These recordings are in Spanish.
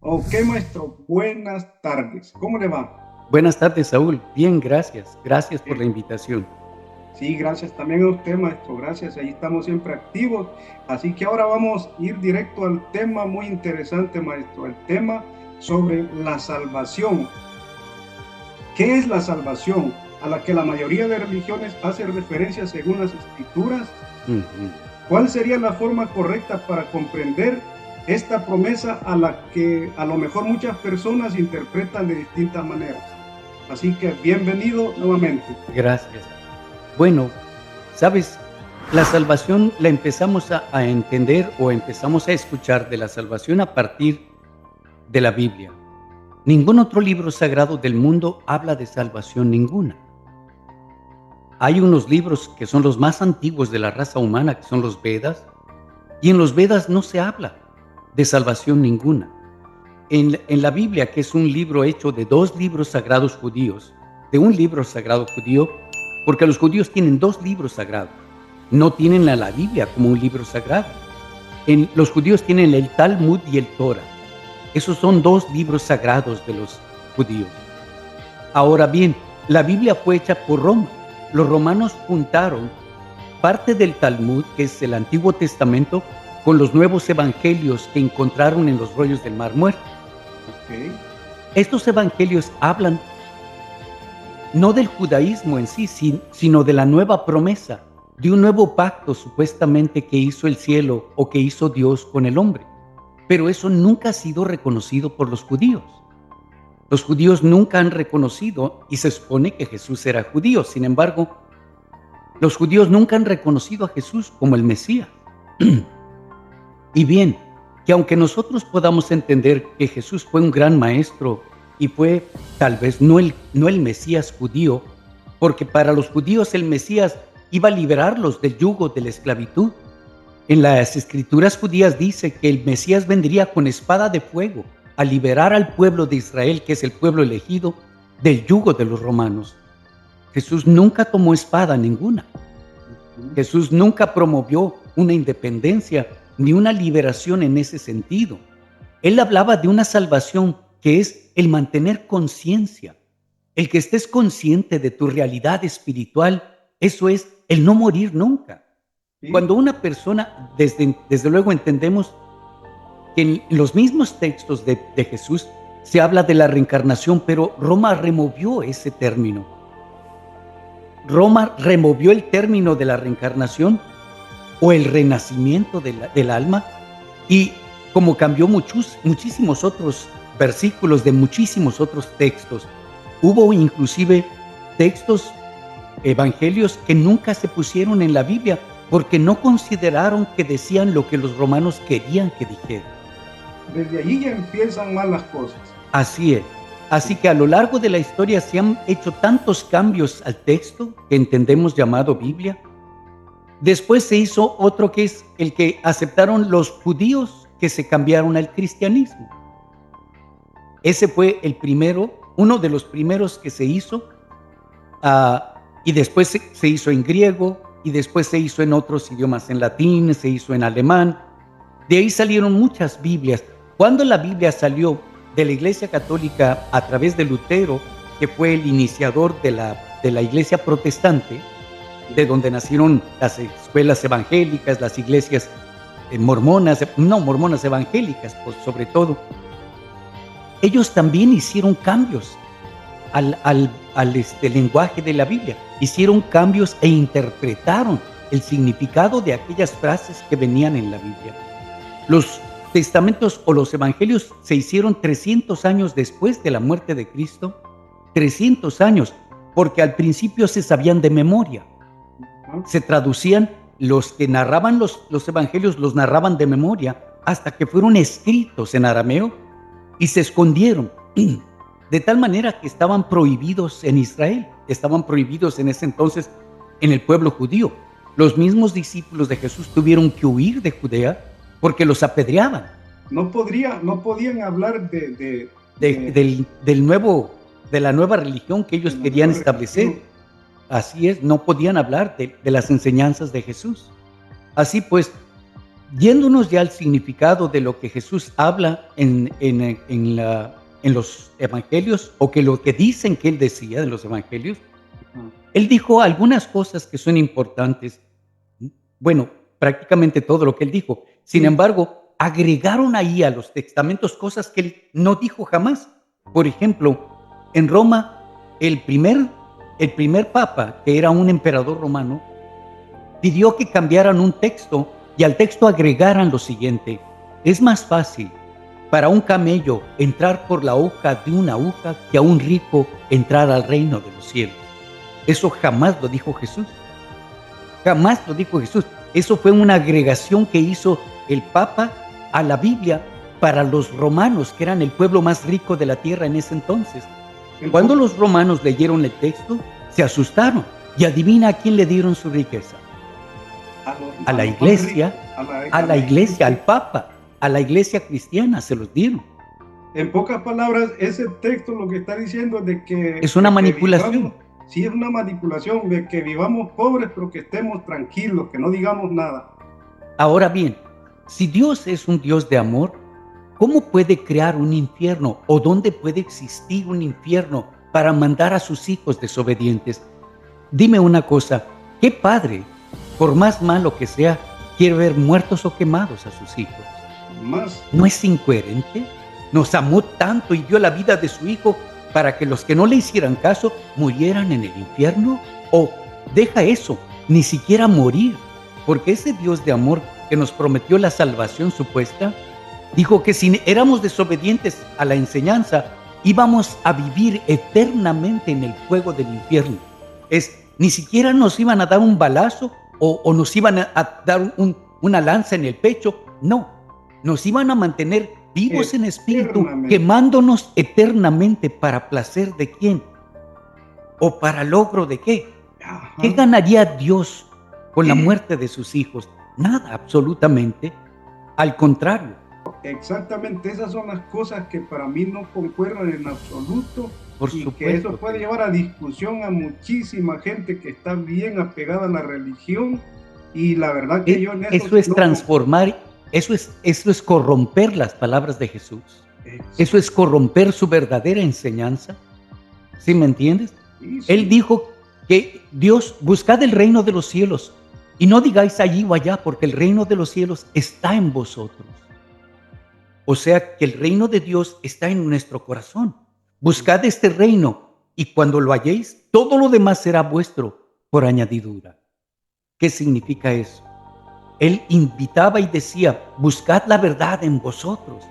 Ok, maestro, buenas tardes. ¿Cómo le va? Buenas tardes, Saúl. Bien, gracias. Gracias por la Bien. invitación. Sí, gracias también a usted, maestro. Gracias, ahí estamos siempre activos. Así que ahora vamos a ir directo al tema muy interesante, maestro. El tema sobre la salvación. ¿Qué es la salvación? A la que la mayoría de religiones hace referencia según las escrituras. Ujú. ¿Cuál sería la forma correcta para comprender esta promesa a la que a lo mejor muchas personas interpretan de distintas maneras? Así que bienvenido nuevamente. Gracias. Bueno, sabes, la salvación la empezamos a entender o empezamos a escuchar de la salvación a partir de la Biblia. Ningún otro libro sagrado del mundo habla de salvación ninguna. Hay unos libros que son los más antiguos de la raza humana, que son los Vedas, y en los Vedas no se habla de salvación ninguna. En la Biblia, que es un libro hecho de dos libros sagrados judíos, de un libro sagrado judío, porque los judíos tienen dos libros sagrados, no tienen a la Biblia como un libro sagrado. Los judíos tienen el Talmud y el Torah. Esos son dos libros sagrados de los judíos. Ahora bien, la Biblia fue hecha por Roma. Los romanos juntaron parte del Talmud, que es el Antiguo Testamento, con los nuevos evangelios que encontraron en los rollos del Mar Muerto. Ok. Estos evangelios hablan no del judaísmo en sí, sino de la nueva promesa, de un nuevo pacto supuestamente que hizo el cielo o que hizo Dios con el hombre. Pero eso nunca ha sido reconocido por los judíos. Los judíos nunca han reconocido, y se supone que Jesús era judío. Sin embargo, los judíos nunca han reconocido a Jesús como el Mesías. Y bien, que aunque nosotros podamos entender que Jesús fue un gran maestro y fue tal vez no el Mesías judío, porque para los judíos el Mesías iba a liberarlos del yugo de la esclavitud. En las escrituras judías dice que el Mesías vendría con espada de fuego a liberar al pueblo de Israel, que es el pueblo elegido, del yugo de los romanos. Jesús nunca tomó espada ninguna. Jesús nunca promovió una independencia ni una liberación en ese sentido. Él hablaba de una salvación que es el mantener conciencia, el que estés consciente de tu realidad espiritual. Eso es el no morir nunca. Sí. Cuando una persona, desde luego entendemos que en los mismos textos de Jesús se habla de la reencarnación, pero Roma removió ese término. Roma removió el término de la reencarnación o el renacimiento del alma, y como cambió muchísimos otros versículos de muchísimos otros textos, hubo inclusive textos, evangelios que nunca se pusieron en la Biblia porque no consideraron que decían lo que los romanos querían que dijeran. Desde allí ya empiezan mal las cosas. Así es. Así que a lo largo de la historia se han hecho tantos cambios al texto que entendemos llamado Biblia. Después se hizo otro que es el que aceptaron los judíos, que se cambiaron al cristianismo. Ese fue el primero, uno de los primeros que se hizo, y después se hizo en griego, y después se hizo en otros idiomas, en latín, se hizo en alemán. De ahí salieron muchas Biblias. Cuando la Biblia salió de la Iglesia Católica a través de Lutero, que fue el iniciador de la Iglesia protestante, de donde nacieron las escuelas evangélicas, las iglesias mormonas evangélicas, pues, sobre todo. Ellos también hicieron cambios al lenguaje de la Biblia. Hicieron cambios e interpretaron el significado de aquellas frases que venían en la Biblia. Los testamentos o los evangelios se hicieron 300 años después de la muerte de Cristo. 300 años, porque al principio se sabían de memoria. Se traducían, los que narraban los evangelios los narraban de memoria hasta que fueron escritos en arameo y se escondieron, de tal manera que estaban prohibidos en Israel, estaban prohibidos en ese entonces en el pueblo judío. Los mismos discípulos de Jesús tuvieron que huir de Judea porque los apedreaban. No podían hablar De la nueva religión que ellos de la querían nueva religión. establecer. Así es, no podían hablar de las enseñanzas de Jesús. Así pues, Yéndonos ya al significado de lo que Jesús habla en los evangelios, o que lo que dicen que él decía en los evangelios, Ajá. él dijo algunas cosas que son importantes. Bueno, prácticamente todo lo que él dijo. Sin Sí, embargo, agregaron ahí a los testamentos cosas que él no dijo jamás. Por ejemplo, en Roma, el primer papa, que era un emperador romano, pidió que cambiaran un texto y al texto agregaran lo siguiente: es más fácil para un camello entrar por la hoja de una aguja que a un rico entrar al reino de los cielos. Eso jamás lo dijo Jesús. Jamás lo dijo Jesús. Eso fue una agregación que hizo el Papa a la Biblia para los romanos, que eran el pueblo más rico de la tierra en ese entonces. en Cuando po- los romanos leyeron el texto, se asustaron. Y adivina a quién le dieron su riqueza: a a la los más ricos, iglesia, a la iglesia. al Papa, a la iglesia cristiana se los dieron. En pocas palabras, ese texto lo que está diciendo es Es una de que vivamos, manipulación. sí es una manipulación, de que vivamos pobres, pero que estemos tranquilos, que no digamos nada. Ahora bien, si Dios es un Dios de amor, ¿cómo puede crear un infierno, o dónde puede existir un infierno para mandar a sus hijos desobedientes? Dime una cosa: ¿qué padre, por más malo que sea, quiere ver muertos o quemados a sus hijos? Más, ¿No es incoherente? Nos amó tanto y dio la vida de su hijo para que los que no le hicieran caso murieran en el infierno. O deja eso, ni siquiera morir, porque ese Dios de amor que nos prometió la salvación supuesta, dijo que si éramos desobedientes a la enseñanza, íbamos a vivir eternamente en el fuego del infierno. Ni siquiera nos iban a dar un balazo, o nos iban a dar una lanza en el pecho. No, nos iban a mantener vivos en espíritu, eternamente. quemándonos eternamente. ¿Para placer de quién? ¿O para logro de qué? ¿Qué Ajá. ganaría Dios con la muerte de sus hijos? Nada, absolutamente. Al contrario, Exactamente, esas son las cosas que para mí no concuerdan en absoluto por y que eso supuesto puede que llevar a discusión a muchísima gente que está bien apegada a la religión y la verdad que yo en eso eso es no concuerdo. transformar, eso es corromper las palabras de Jesús. Ex- Eso es corromper su verdadera enseñanza. ¿Sí me entiendes? Sí, Él sí, dijo que Dios, buscad el reino de los cielos y no digáis allí o allá, porque el reino de los cielos está en vosotros. O sea que el reino de Dios está en nuestro corazón. Buscad este reino y cuando lo halléis, todo lo demás será vuestro por añadidura. ¿Qué significa eso? Él invitaba y decía: buscad la verdad en vosotros,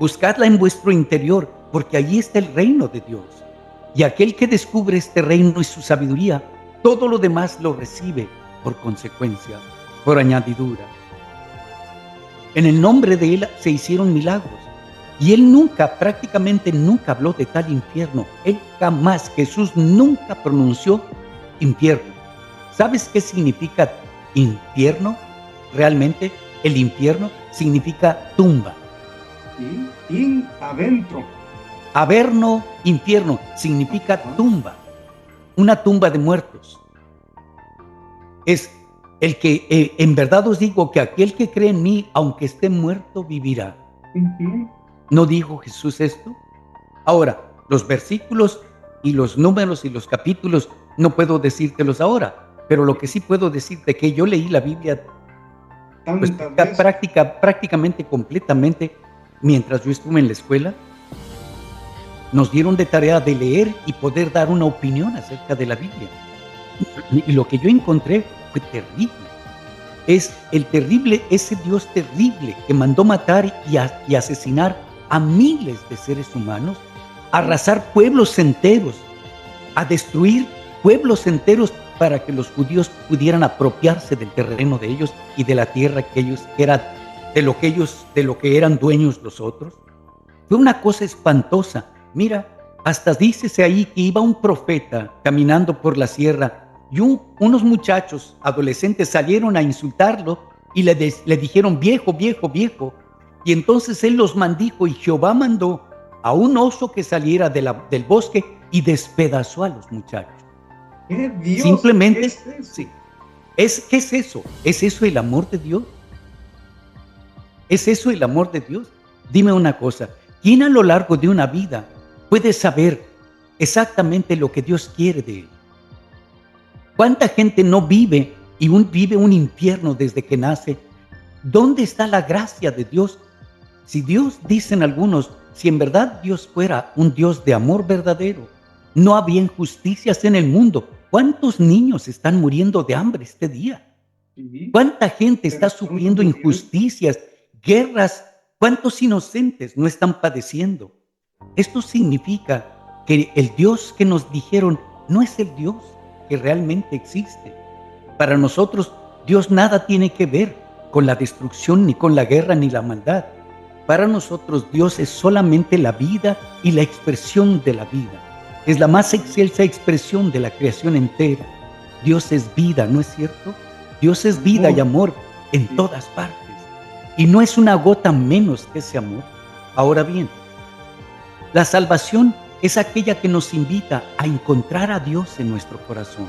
buscadla en vuestro interior, porque allí está el reino de Dios. Y aquel que descubre este reino y su sabiduría, todo lo demás lo recibe por consecuencia, por añadidura. En el nombre de Él se hicieron milagros. Y Él nunca, prácticamente nunca habló de tal infierno. Él jamás, Jesús nunca pronunció infierno. ¿Sabes qué significa infierno? Realmente el infierno significa tumba. y adentro. Averno, infierno, significa Ajá. tumba. Una tumba de muertos. Es el que, en verdad os digo que aquel que cree en mí, aunque esté muerto, vivirá. Ujú. ¿No dijo Jesús esto? Ahora, los versículos y los números y los capítulos no puedo decírtelos ahora, pero lo que sí puedo decirte es que yo leí la Biblia pues Tantas veces. prácticamente completamente mientras yo estuve en la escuela. Nos dieron de tarea de leer y poder dar una opinión acerca de la Biblia. Y lo que yo encontré fue terrible. Es ese Dios terrible que mandó matar y asesinar a miles de seres humanos, a arrasar pueblos enteros, a destruir pueblos enteros para que los judíos pudieran apropiarse del terreno de ellos y de la tierra que ellos eran, de lo que eran dueños los otros. Fue una cosa espantosa. Mira, hasta dícese ahí que iba un profeta caminando por la sierra y unos muchachos adolescentes salieron a insultarlo y le dijeron: viejo, viejo, viejo. Y entonces él los maldijo y Jehová mandó a un oso que saliera del bosque y despedazó a los muchachos. ¿Qué Dios Simplemente, es eso? sí. ¿Qué es eso? ¿Es eso el amor de Dios? ¿Es eso el amor de Dios? Dime una cosa, ¿quién a lo largo de una vida puede saber exactamente lo que Dios quiere de él? ¿Cuánta gente no vive y vive un infierno desde que nace? ¿Dónde está la gracia de Dios? Si Dios, dicen algunos, si en verdad Dios fuera un Dios de amor verdadero, no habría injusticias en el mundo. ¿Cuántos niños están muriendo de hambre este día? Sí, ¿Cuánta gente está personas sufriendo muriendo. injusticias, guerras? ¿Cuántos inocentes no están padeciendo? Esto significa que el Dios que nos dijeron no es el Dios que realmente existe. Para nosotros, Dios nada tiene que ver con la destrucción, ni con la guerra, ni la maldad. Para nosotros, Dios es solamente la vida y la expresión de la vida. Es la más excelsa expresión de la creación entera. Dios es vida, ¿no es cierto? Dios es vida y Amor. amor en Sí. todas partes. Y no es una gota menos que ese amor. Ahora bien, la salvación es aquella que nos invita a encontrar a Dios en nuestro corazón.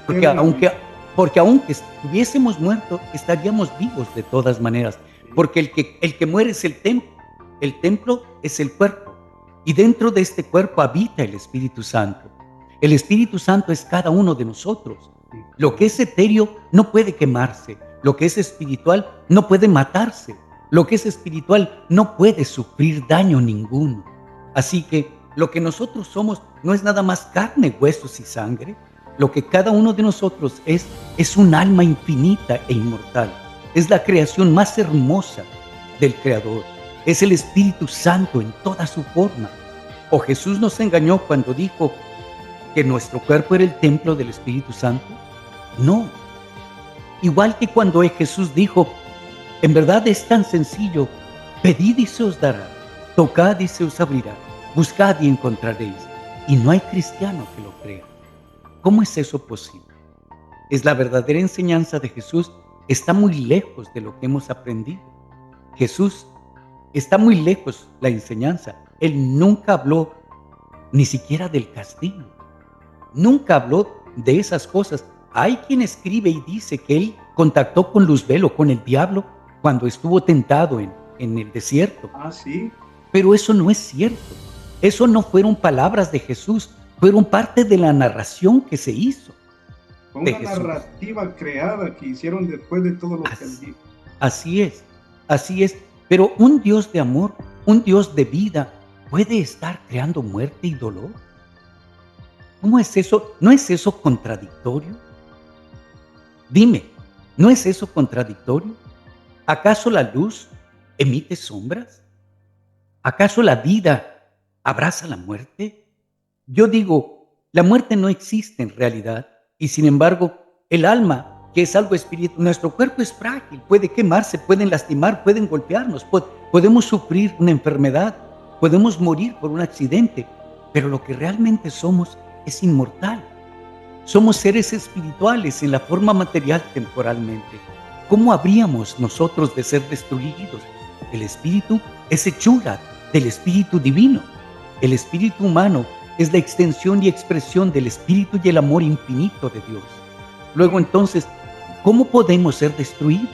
Porque Internamente. aunque, porque aunque estuviésemos muertos, estaríamos vivos de todas maneras. Sí. Porque el que muere es el templo es el cuerpo. Y dentro de este cuerpo habita el Espíritu Santo. El Espíritu Santo es cada uno de nosotros. Sí. Lo que es etéreo no puede quemarse. Lo que es espiritual no puede matarse. Lo que es espiritual no puede sufrir daño ninguno. Así que lo que nosotros somos no es nada más carne, huesos y sangre. Lo que cada uno de nosotros es un alma infinita e inmortal. Es la creación más hermosa del Creador. Es el Espíritu Santo en toda su forma. ¿O Jesús nos engañó cuando dijo que nuestro cuerpo era el templo del Espíritu Santo? No. Igual que cuando Jesús dijo, en verdad es tan sencillo, pedid y se os dará, tocad y se os abrirá, buscad y encontraréis. Y no hay cristiano que lo crea. ¿Cómo es eso posible? Es la verdadera enseñanza de Jesús, está muy lejos de lo que hemos aprendido. Jesús está muy lejos la enseñanza. Él nunca habló ni siquiera del castigo. Nunca habló de esas cosas. Hay quien escribe y dice que él contactó con Luzbel, con el diablo, cuando estuvo tentado en el desierto. Ah, sí. Pero eso no es cierto. Eso no fueron palabras de Jesús, fueron parte de la narración que se hizo Fue de una Jesús. narrativa creada que hicieron después de todo lo que él Así, dijo. así es, así es. Pero un Dios de amor, un Dios de vida, ¿puede estar creando muerte y dolor? ¿Cómo es eso? ¿No es eso contradictorio? Dime, ¿no es eso contradictorio? ¿Acaso la luz emite sombras? ¿Acaso la vida abraza la muerte? Yo digo, la muerte no existe en realidad y sin embargo, el alma, que es algo espiritual, nuestro cuerpo es frágil, puede quemarse, pueden lastimar, pueden golpearnos, podemos sufrir una enfermedad, podemos morir por un accidente, pero lo que realmente somos es inmortal. Somos seres espirituales en la forma material temporalmente. ¿Cómo habríamos nosotros de ser destruidos? El espíritu es hechura del espíritu divino. El espíritu humano es la extensión y expresión del espíritu y el amor infinito de Dios. Luego entonces, ¿cómo podemos ser destruidos?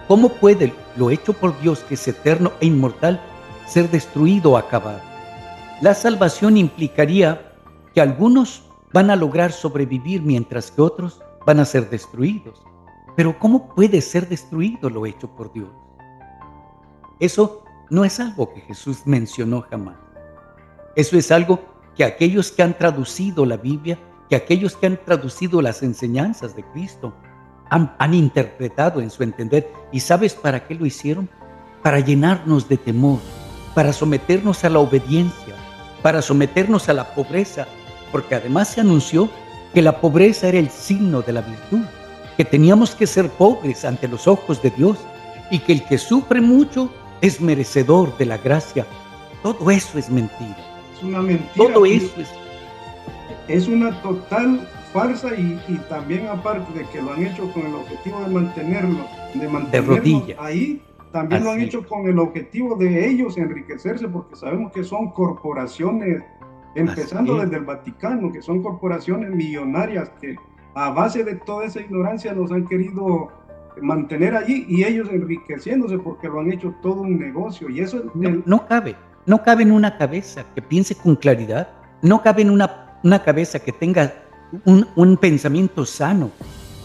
¿Cómo puede lo hecho por Dios, que es eterno e inmortal, ser destruido o acabar? La salvación implicaría que algunos van a lograr sobrevivir mientras que otros van a ser destruidos. Pero ¿cómo puede ser destruido lo hecho por Dios? Eso no es algo que Jesús mencionó jamás. Eso es algo que aquellos que han traducido la Biblia, que aquellos que han traducido las enseñanzas de Cristo, han interpretado en su entender. ¿Y sabes para qué lo hicieron? Para llenarnos de temor, para someternos a la obediencia, para someternos a la pobreza, porque además se anunció que la pobreza era el signo de la virtud, que teníamos que ser pobres ante los ojos de Dios y que el que sufre mucho es merecedor de la gracia. Todo eso es mentira. Es una mentira. Todo eso es una total farsa y también aparte de que lo han hecho con el objetivo de mantenernos rodillas. ahí, también lo han Así hecho con el objetivo de ellos enriquecerse, porque sabemos que son corporaciones, empezando desde el Vaticano, que son corporaciones millonarias que a base de toda esa ignorancia nos han querido mantener allí y ellos enriqueciéndose porque lo han hecho todo un negocio. Y eso es No cabe en una cabeza que piense con claridad, no cabe en una cabeza que tenga un pensamiento sano,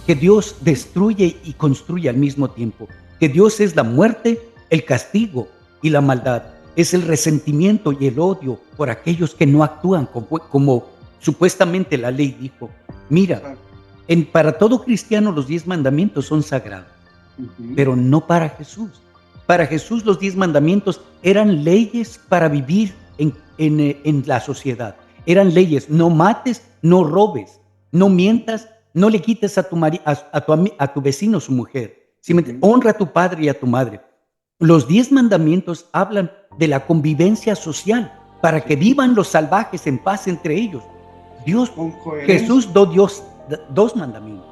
que Dios destruye y construye al mismo tiempo, que Dios es la muerte, el castigo y la maldad, es el resentimiento y el odio por aquellos que no actúan como supuestamente la ley dijo. Mira, para todo cristiano los 10 mandamientos son sagrados, pero no para Jesús. Para Jesús los 10 mandamientos eran leyes para vivir en la sociedad. Eran leyes: no mates, no robes, no mientas, no le quites a tu vecino su mujer. Honra a tu padre y a tu madre. Los 10 mandamientos hablan de la convivencia social para que vivan los salvajes en paz entre ellos. Jesús dio 2 mandamientos.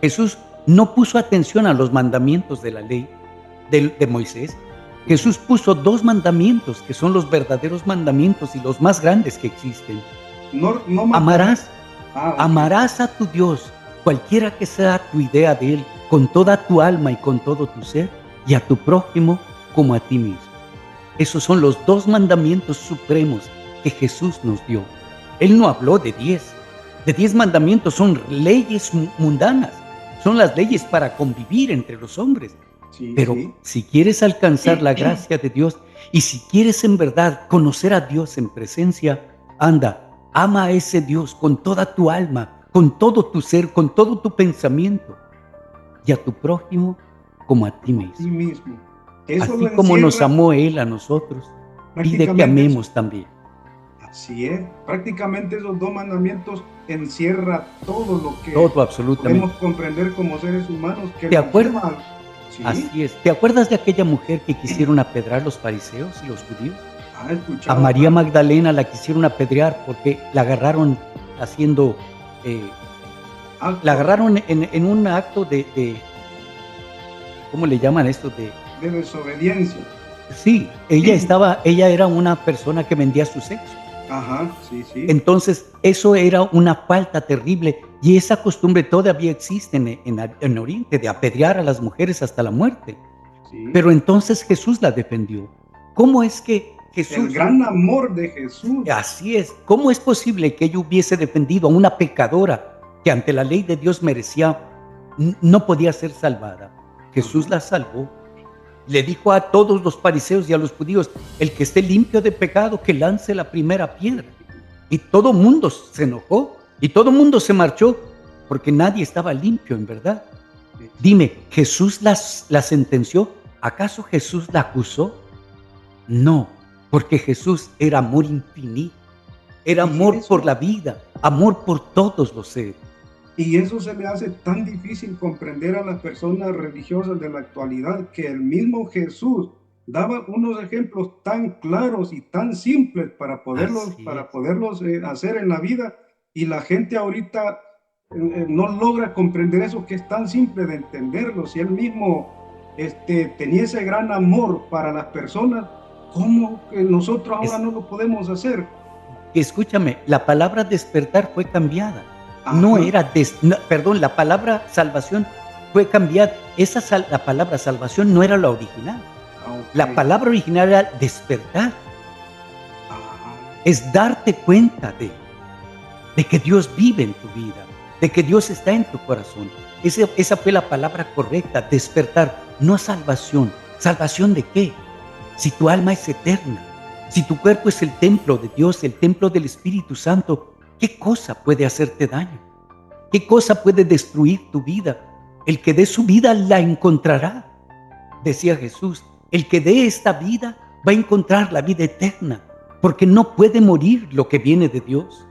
Jesús no puso atención a los mandamientos de la ley de Moisés. Jesús puso 2 mandamientos que son los verdaderos mandamientos y los más grandes que existen. Amarás a tu Dios, cualquiera que sea tu idea de Él, con toda tu alma y con todo tu ser, y a tu prójimo como a ti mismo. Esos son los 2 mandamientos supremos que Jesús nos dio. Él no habló de 10. De 10 mandamientos son leyes mundanas, son las leyes para convivir entre los hombres. Pero si quieres alcanzar la gracia de Dios y si quieres en verdad conocer a Dios en presencia, anda, ama a ese Dios con toda tu alma, con todo tu ser, con todo tu pensamiento, y a tu prójimo como a ti mismo. Así como nos amó Él a nosotros, pide que amemos también. Así es, prácticamente esos 2 mandamientos encierra todo lo que absolutamente podemos comprender como seres humanos. ¿Te acuerdas? ¿Sí? Así es. ¿Te acuerdas de aquella mujer que quisieron apedrear los fariseos y los judíos? A María Magdalena la quisieron apedrear porque la agarraron haciendo, la agarraron en un acto de ¿cómo le llaman esto? De desobediencia. Sí, ella era una persona que vendía su sexo. Entonces, eso era una falta terrible y esa costumbre todavía existe en Oriente, de apedrear a las mujeres hasta la muerte. Pero entonces Jesús la defendió. ¿Cómo es que Jesús... El gran amor de Jesús. Así es. ¿Cómo es posible que ella hubiese defendido a una pecadora que ante la ley de Dios no podía ser salvada? Jesús la salvó. Le dijo a todos los fariseos y a los judíos: el que esté limpio de pecado, que lance la primera piedra. Y todo mundo se enojó y todo mundo se marchó porque nadie estaba limpio en verdad. Dime, ¿Jesús la sentenció? ¿Acaso Jesús la acusó? No, porque Jesús era amor infinito, era amor por la vida, amor por todos los seres. Y eso se le hace tan difícil comprender a las personas religiosas de la actualidad, que el mismo Jesús daba unos ejemplos tan claros y tan simples para poderlos hacer en la vida, y la gente ahorita no logra comprender eso, que es tan simple de entenderlo. Si él mismo tenía ese gran amor para las personas, ¿cómo nosotros ahora no lo podemos hacer? Escúchame, la palabra despertar fue cambiada. La palabra salvación fue cambiada. La palabra salvación no era la original. La palabra original era despertar. Es darte cuenta de que Dios vive en tu vida, de que Dios está en tu corazón. Esa fue la palabra correcta, despertar, no salvación. ¿Salvación de qué? Si tu alma es eterna, si tu cuerpo es el templo de Dios, el templo del Espíritu Santo, ¿qué cosa puede hacerte daño? ¿Qué cosa puede destruir tu vida? El que dé su vida la encontrará. Decía Jesús, el que dé esta vida va a encontrar la vida eterna, porque no puede morir lo que viene de Dios.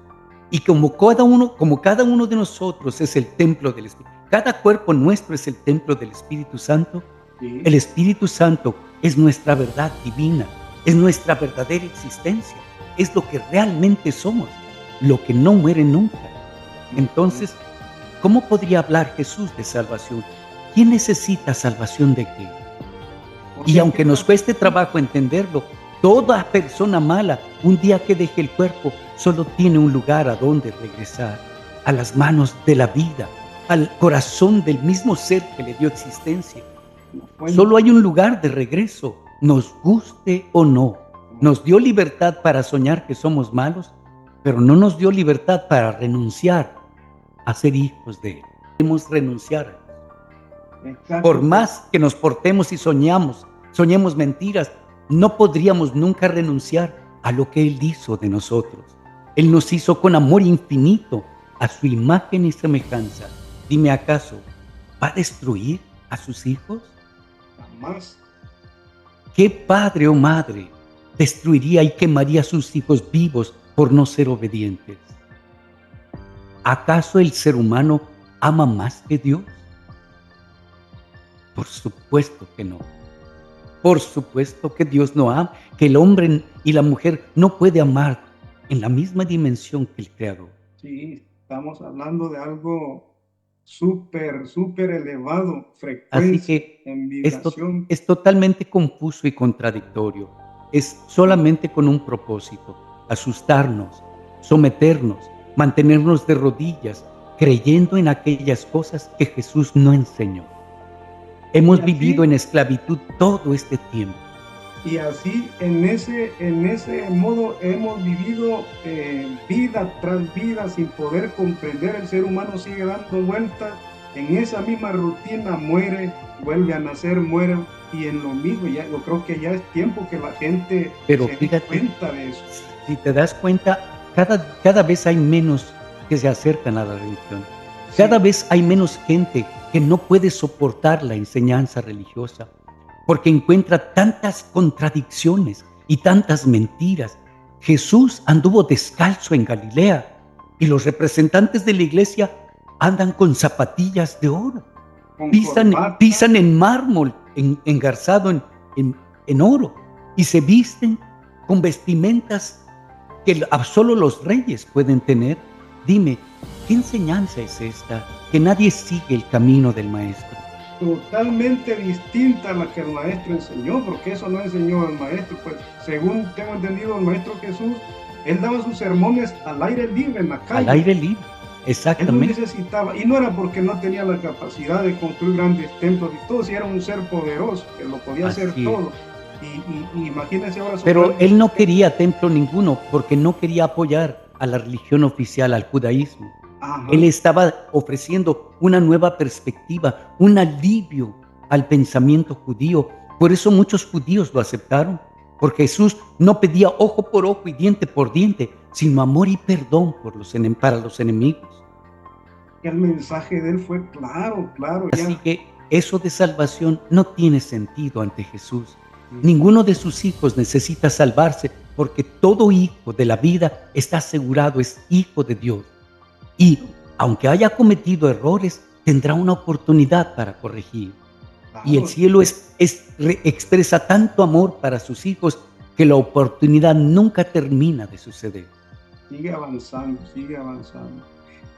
Y como cada uno de nosotros es el templo del Espíritu, cada cuerpo nuestro es el templo del Espíritu Santo, el Espíritu Santo es nuestra verdad divina, es nuestra verdadera existencia, es lo que realmente somos, lo que no muere nunca. Entonces, ¿cómo podría hablar Jesús de salvación? ¿Quién necesita salvación de qué? Y aunque nos cueste trabajo entenderlo, toda persona mala, un día que deje el cuerpo, solo tiene un lugar a donde regresar, a las manos de la vida, al corazón del mismo ser que le dio existencia. la fuente. Solo hay un lugar de regreso, nos guste o no. Nos dio libertad para soñar que somos malos, pero no nos dio libertad para renunciar a ser hijos de Él. Debemos renunciar. Exacto. Por más que nos portemos y soñemos mentiras, no podríamos nunca renunciar a lo que Él hizo de nosotros. Él nos hizo con amor infinito, a su imagen y semejanza. Dime, ¿acaso va a destruir a sus hijos? Jamás. ¿Qué padre o madre destruiría y quemaría a sus hijos vivos por no ser obedientes? ¿Acaso el ser humano ama más que Dios? Por supuesto que no. Por supuesto que Dios no ama, que el hombre y la mujer no puede amar en la misma dimensión que el Creador. Sí, estamos hablando de algo súper, súper elevado, Así frecuencia, que en esto vibración. es totalmente confuso y contradictorio. Es solamente con un propósito: asustarnos, someternos, mantenernos de rodillas, creyendo en aquellas cosas que Jesús no enseñó. Hemos Y así- vivido en esclavitud todo este tiempo. Y así, en ese modo, hemos vivido vida tras vida sin poder comprender. El ser humano sigue dando vueltas en esa misma rutina, muere, vuelve a nacer, muere, y en lo mismo. Yo creo que ya es tiempo que la gente Pero se dé fíjate, cuenta de eso. si te das cuenta, cada vez hay menos que se acercan a la religión. Cada Sí. vez hay menos gente que no puede soportar la enseñanza religiosa, porque encuentra tantas contradicciones y tantas mentiras. Jesús anduvo descalzo en Galilea y los representantes de la iglesia andan con zapatillas de oro, Con pisan corbata. en mármol engarzado en oro, y se visten con vestimentas que solo los reyes pueden tener. Dime, ¿qué enseñanza es esta? Que nadie sigue el camino del maestro. Totalmente distinta a la que el maestro enseñó, porque eso no enseñó el maestro. Pues según tengo entendido, el maestro Jesús, él daba sus sermones al aire libre, en la calle. Al aire libre, Él no exactamente. necesitaba, y no era porque no tenía la capacidad de construir grandes templos y todo, si era un ser poderoso, que lo podía hacer Así es. todo. Y imagínense ahora. Pero él no quería templo ninguno porque no quería apoyar a la religión oficial, al judaísmo. Ajá. Él estaba ofreciendo una nueva perspectiva, un alivio al pensamiento judío. Por eso muchos judíos lo aceptaron, porque Jesús no pedía ojo por ojo y diente por diente, sino amor y perdón para los enemigos. El mensaje de él fue claro, claro. Así Ya. que eso de salvación no tiene sentido ante Jesús. Ninguno de sus hijos necesita salvarse, porque todo hijo de la vida está asegurado, es hijo de Dios. Y aunque haya cometido errores, tendrá una oportunidad para corregir. Y el Claro, cielo expresa tanto amor para sus hijos que la oportunidad nunca termina de suceder. sigue avanzando, sigue avanzando.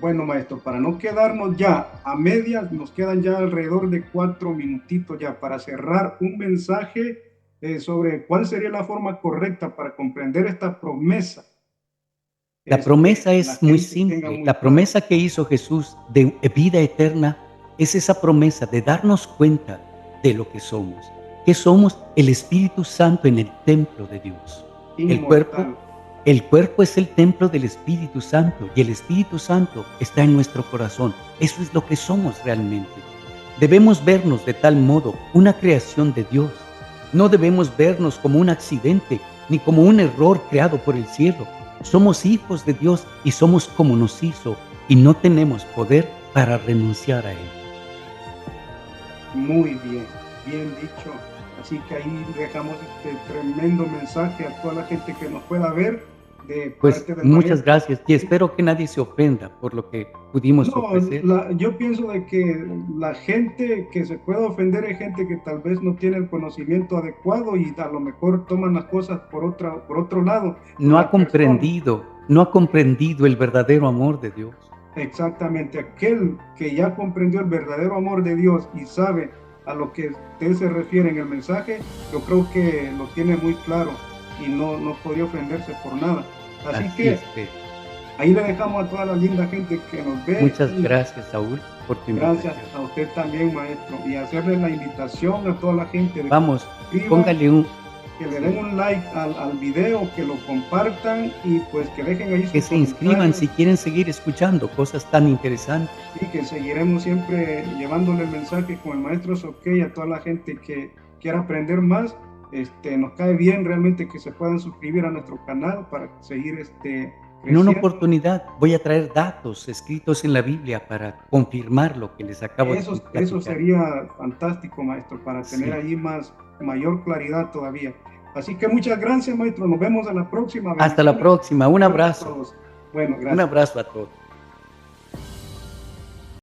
Bueno, maestro, para no quedarnos ya a medias, nos quedan ya alrededor de 4 minutitos ya para cerrar un mensaje sobre cuál sería la forma correcta para comprender esta promesa. La promesa Que la es muy gente tenga simple. muy La claro. promesa que hizo Jesús de vida eterna es esa promesa de darnos cuenta de lo que somos. Que somos el Espíritu Santo en el templo de Dios. Inmortal. El cuerpo es el templo del Espíritu Santo y el Espíritu Santo está en nuestro corazón. Eso es lo que somos realmente. Debemos vernos de tal modo una creación de Dios. No debemos vernos como un accidente ni como un error creado por el cielo. Somos hijos de Dios y somos como nos hizo, y no tenemos poder para renunciar a Él. Muy bien, bien dicho. Así que ahí dejamos este tremendo mensaje a toda la gente que nos pueda ver de Pues parte del muchas maestro. gracias y espero que nadie se ofenda por lo que pudimos No, ofrecer. yo pienso de que la gente que se puede ofender es gente que tal vez no tiene el conocimiento adecuado y a lo mejor toman las cosas por otro lado. No ha La persona. no ha comprendido el verdadero amor de Dios. Exactamente, aquel que ya comprendió el verdadero amor de Dios y sabe a lo que usted se refiere en el mensaje, yo creo que lo tiene muy claro y no podría ofenderse por nada. Así que es, Pedro. Ahí le dejamos a toda la linda gente que nos ve. Muchas gracias, Saúl, por tu Gracias invitación. a usted también, maestro. Y hacerle la invitación a toda la gente de Vamos, que escriban, póngale un, que le den un like al video, que lo compartan y pues que dejen ahí que sus se inscriban comentarios. si quieren seguir escuchando cosas tan interesantes. Sí, que seguiremos siempre llevándole el mensaje con el maestro Soquei a toda la gente que quiera aprender más. Nos cae bien realmente que se puedan suscribir a nuestro canal para seguir En una creciendo. oportunidad voy a traer datos escritos en la Biblia para confirmar lo que les acabo de Eso platicar. sería fantástico, maestro, para tener Sí. ahí mayor claridad todavía. Así que muchas gracias, maestro. Nos vemos en la próxima. Hasta la Bendiciones próxima. Un para abrazo. todos. Bueno, Un gracias. abrazo a todos.